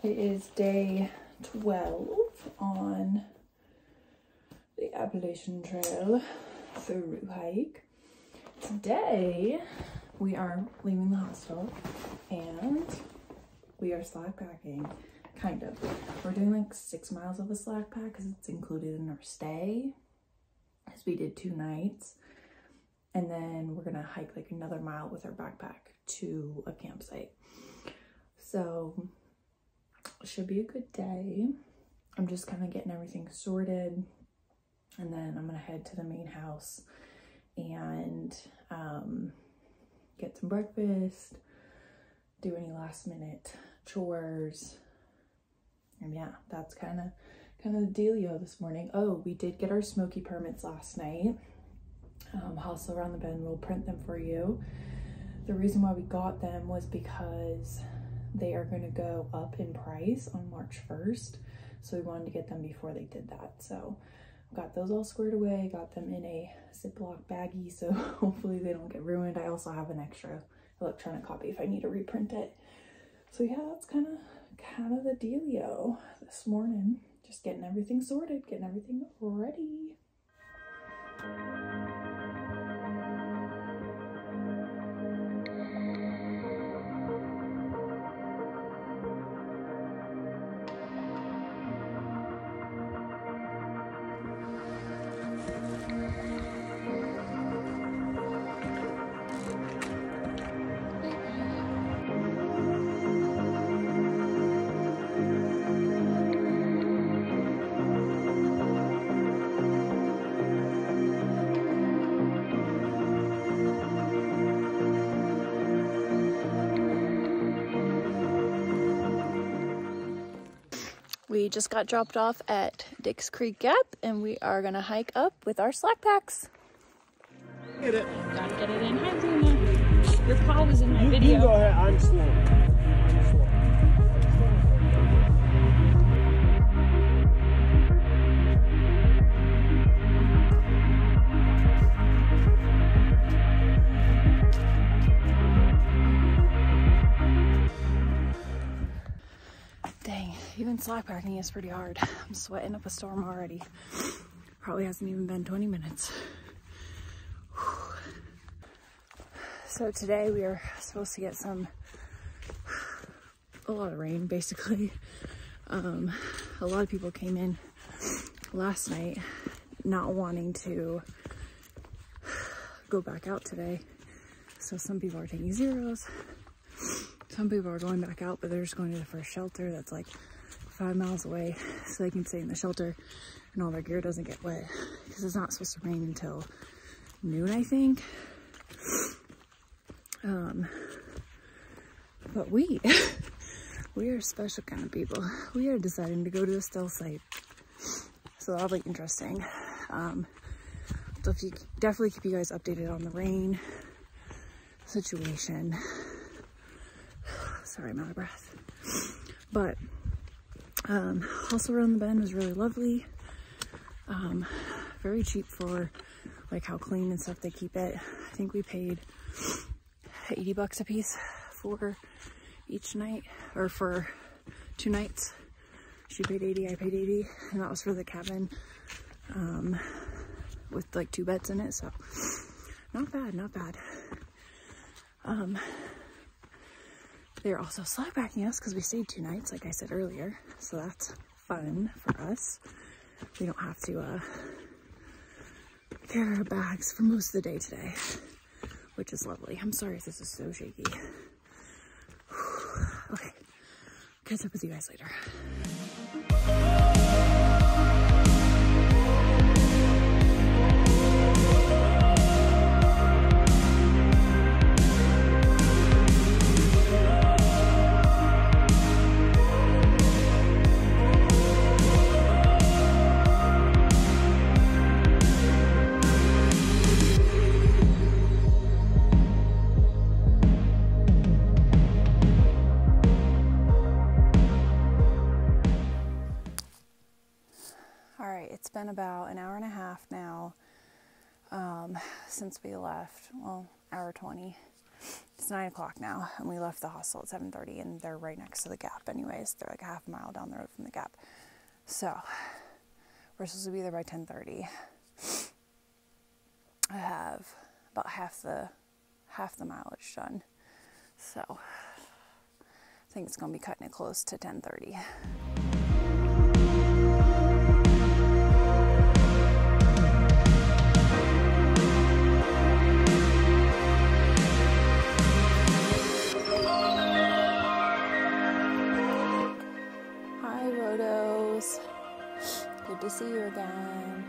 It is day 12 on the Appalachian Trail Thru hike. Today we are leaving the hostel and we are slack packing, kind of. We're doing like 6 miles of a slack pack because it's included in our stay, as we did 2 nights. And then we're gonna hike like another mile with our backpack to a campsite. So it should be a good day. I'm just kind of getting everything sorted, and then I'm gonna head to the main house and get some breakfast, do any last minute chores, and yeah, that's kind of the dealio this morning. Oh, we did get our smoky permits last night. Hostel around the bend will print them for you. The reason why we got them was because they are going to go up in price on March 1st. So we wanted to get them before they did that. So got those all squared away, got them in a Ziploc baggie, so hopefully they don't get ruined. I also have an extra electronic copy if I need to reprint it. So yeah, that's kind of the dealio this morning. Just getting everything sorted, getting everything ready. We just got dropped off at Dick's Creek Gap, and we are gonna hike up with our slack packs. Get it. Gotta get it in. Hi, Luna. Your call was in my video. You go ahead. I'm slow. I'm slow. Dang, even slack packing is pretty hard. I'm sweating up a storm already. Probably hasn't even been 20 minutes. Whew. So today we are supposed to get a lot of rain basically. A lot of people came in last night not wanting to go back out today. So some people are taking zeros. Some people are going back out, but they're just going to the first shelter that's like 5 miles away so they can stay in the shelter and all their gear doesn't get wet, because it's not supposed to rain until noon, I think. But we are special kind of people. We are deciding to go to the stealth site, so that'll be interesting. So if you definitely keep you guys updated on the rain situation. Sorry, I'm out of breath. But also around the bend was really lovely. Very cheap for like how clean and stuff they keep it. I think we paid $80 a piece for each night, or for 2 nights. She paid 80, I paid 80, and that was for the cabin with like 2 beds in it. So not bad, not bad. They're also slack packing us because we stayed 2 nights, like I said earlier. So that's fun for us. We don't have to carry our bags for most of the day today, which is lovely. I'm sorry if this is so shaky. Okay, catch up with you guys later. It's been about an hour and a half now since we left. Well, hour 20 It's 9 o'clock now, and we left the hostel at 7:30, and they're right next to the Gap anyways. They're like a half a mile down the road from the Gap. So we're supposed to be there by 10:30. I have about half the mileage done. So I think it's gonna be cutting it close to 10:30. Hi, Rodos. Good to see you again.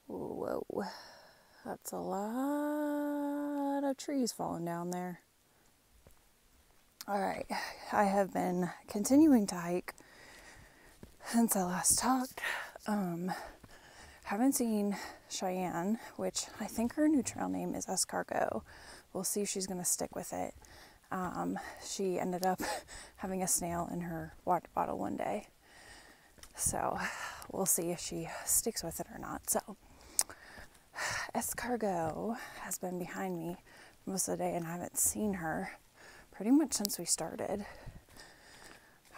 Whoa, that's a lot of trees falling down there. All right, I have been continuing to hike since I last talked. Haven't seen Cheyenne, which I think her new trail name is Escargot. We'll see if she's gonna stick with it. She ended up having a snail in her water bottle one day. So we'll see if she sticks with it or not. So Escargot has been behind me most of the day, and I haven't seen her pretty much since we started.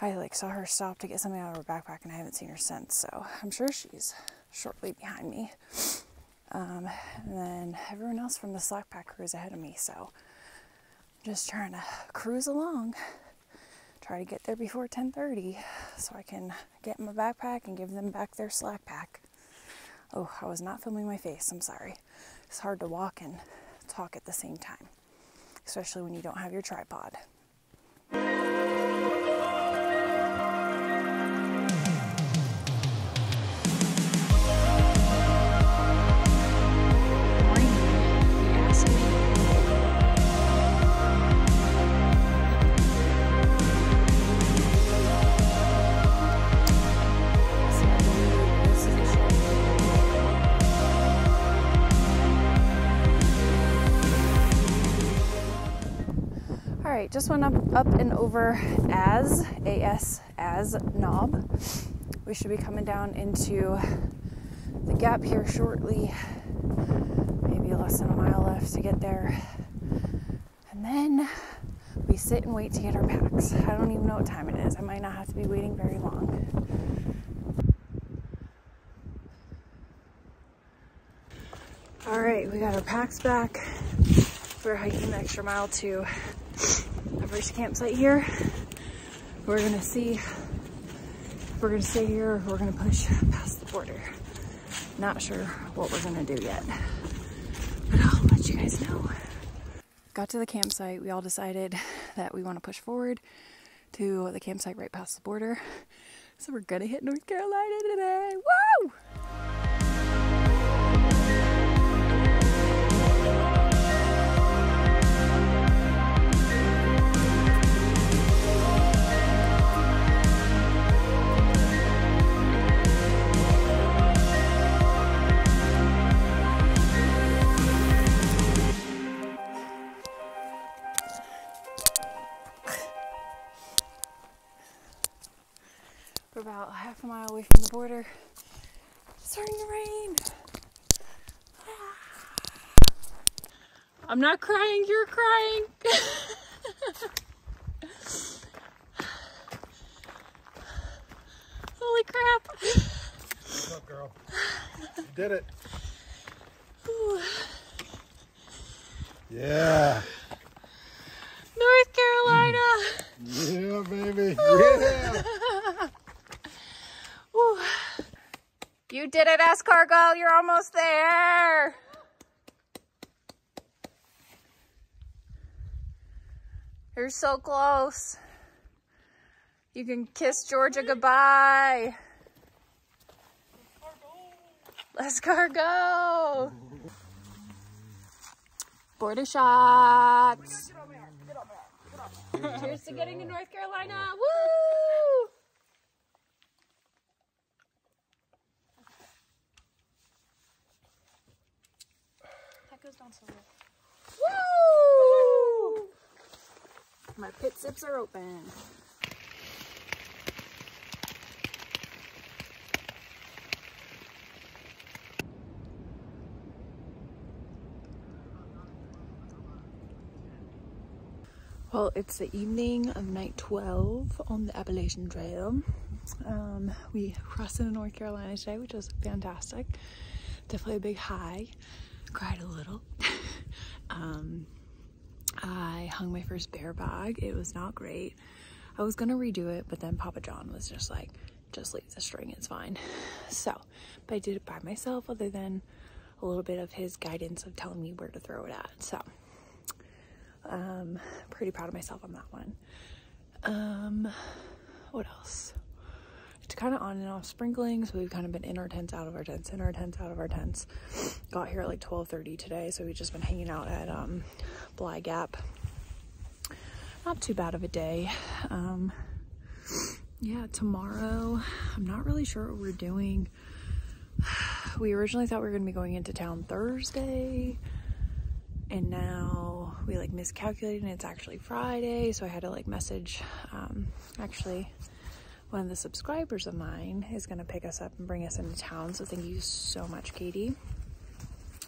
I saw her stop to get something out of her backpack, and I haven't seen her since. So I'm sure she's shortly behind me. And then everyone else from the Slack Pack crew is ahead of me. So I'm just trying to cruise along. Try to get there before 10:30 so I can get in my backpack and give them back their Slack Pack. Oh, I was not filming my face. I'm sorry. It's hard to walk and talk at the same time, especially when you don't have your tripod. Just went up and over as knob. We should be coming down into the Gap here shortly. Maybe less than a mile left to get there. And then we sit and wait to get our packs. I don't even know what time it is. I might not have to be waiting very long. All right, we got our packs back. We're hiking an extra mile to our first campsite here. We're gonna see if we're gonna stay here or if we're gonna push past the border. Not sure what we're gonna do yet, but I'll let you guys know. Got to the campsite. We all decided that we want to push forward to the campsite right past the border. So we're gonna hit North Carolina today. Woo! We're about half a mile away from the border. It's starting to rain. I'm not crying, you're crying. Holy crap. What's up, girl? You did it. Ooh. Yeah. North Carolina. Yeah, baby. Yeah. Ooh. You did it, Escargot. You're almost there. You're so close. You can kiss Georgia goodbye. Escargot. Border shots. Cheers to getting to North Carolina. Woo! That goes down so low. Woo! My pit zips are open. Well, it's the evening of night 12 on the Appalachian Trail. We crossed into North Carolina today, which was fantastic. Definitely a big high. Cried a little. I hung my first bear bag. It was not great. I was gonna redo it, but then Papa John was just like, just leave the string, it's fine. So, but I did it by myself, other than a little bit of his guidance of telling me where to throw it at. So, pretty proud of myself on that one. What else? It's kind of on and off sprinkling, so we've kind of been in our tents, out of our tents, in our tents, out of our tents. Got here at like 12:30 today, so we've just been hanging out at Bly Gap. Not too bad of a day. Yeah, tomorrow, I'm not really sure what we're doing. We originally thought we were going to be going into town Thursday, and now we like miscalculated and it's actually Friday, so I had to like message, actually one of the subscribers of mine is going to pick us up and bring us into town, so thank you so much, Katie.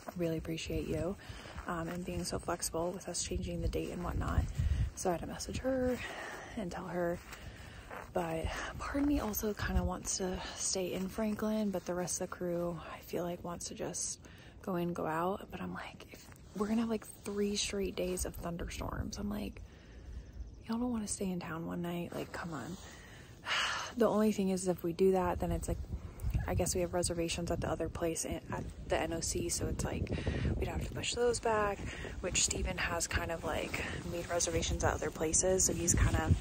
I really appreciate you, and being so flexible with us changing the date and whatnot. So I had to message her and tell her, but part of me also kind of wants to stay in Franklin, but the rest of the crew I feel like wants to just go in, go out. But I'm like, if we're gonna have like 3 straight days of thunderstorms, I'm like, y'all don't want to stay in town one night? Like, come on. The only thing is, if we do that, then it's like, I guess we have reservations at the other place at the NOC, so it's like we'd have to push those back, which Steven has kind of like made reservations at other places, so he's kind of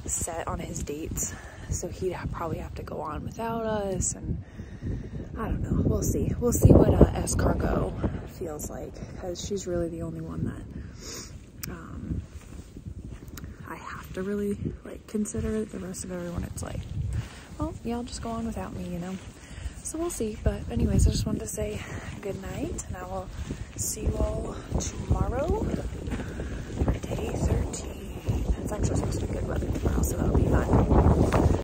set on his dates, so he'd probably have to go on without us, and I don't know, we'll see what S-Cargo feels like, because she's really the only one that I have to really like consider. The rest of everyone, it's like, well, y'all just go on without me, you know. So we'll see. But anyways, I just wanted to say good night, and I will see you all tomorrow, day 13. It's actually supposed to be good weather tomorrow, so that'll be fun.